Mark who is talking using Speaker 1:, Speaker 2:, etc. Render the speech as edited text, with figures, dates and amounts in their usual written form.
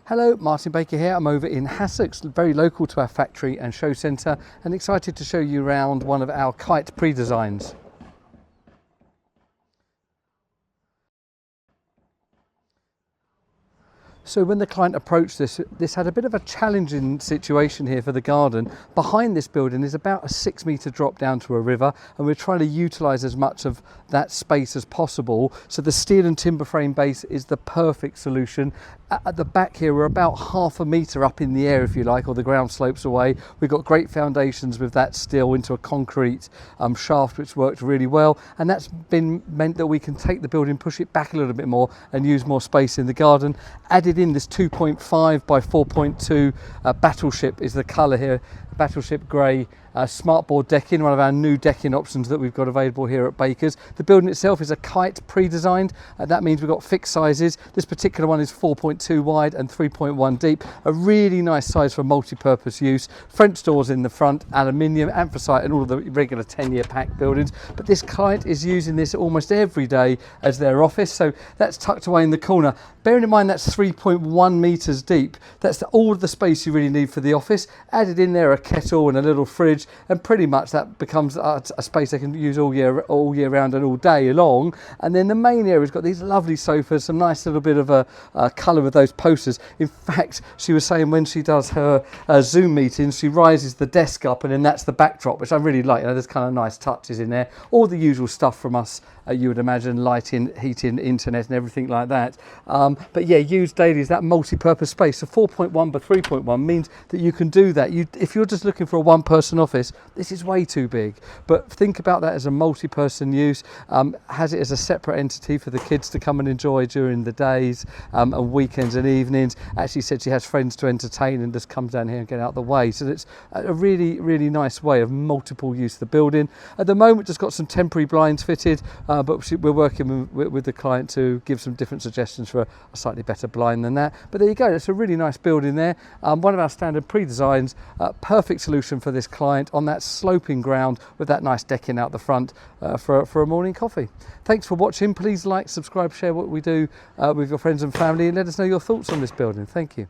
Speaker 1: Hello, Martin Baker here. I'm over in Hassocks, very local to our factory and show centre, and excited to show you around one of our Kite pre-designs. So when the client approached this had a bit of a challenging situation here for the garden. Behind this building is about a 6-metre drop down to a river, and we're trying to utilise as much of that space as possible. So the steel and timber frame base is the perfect solution. At the back here, we're about half a metre up in the air, if you like, or the ground slopes away. We've got great foundations with that steel into a concrete shaft, which worked really well. And that's meant that we can take the building, push it back a little bit more and use more space in the garden. Added in this 2.5 by 4.2 battleship is the colour here, battleship grey. Smartboard decking, one of our new decking options that we've got available here at Baker's. The building itself is a Kite pre-designed. That means we've got fixed sizes. This particular one is 4.2 wide and 3.1 deep. A really nice size for multi-purpose use. French doors in the front, aluminium, anthracite, and all of the regular 10-year pack buildings. But this client is using this almost every day as their office, so that's tucked away in the corner. Bearing in mind that's 3.1 metres deep. That's all of the space you really need for the office. Added in there a kettle and a little fridge, and pretty much that becomes a space they can use all year round and all day long. And then the main area's got these lovely sofas, some nice little bit of a colour with those posters. In fact, she was saying when she does her Zoom meetings, she rises the desk up and then that's the backdrop, which I really like. You know, there's kind of nice touches in there. All the usual stuff from us, you would imagine, lighting, heating, internet and everything like that. But yeah, used daily is that multi-purpose space. So 4.1 by 3.1 means that you can do that. If you're just looking for a one-person office, this is way too big. But think about that as a multi-person use. Has it as a separate entity for the kids to come and enjoy during the days and weekends and evenings. Actually said she has friends to entertain and just comes down here and get out of the way. So it's a really, really nice way of multiple use of the building. At the moment, just got some temporary blinds fitted, but we're working with the client to give some different suggestions for a slightly better blind than that. But there you go, it's a really nice building there. One of our standard pre-designs, perfect solution for this client on that sloping ground with that nice decking out the front for a morning coffee. Thanks for watching. Please like, subscribe, share what we do with your friends and family, and let us know your thoughts on this building. Thank you.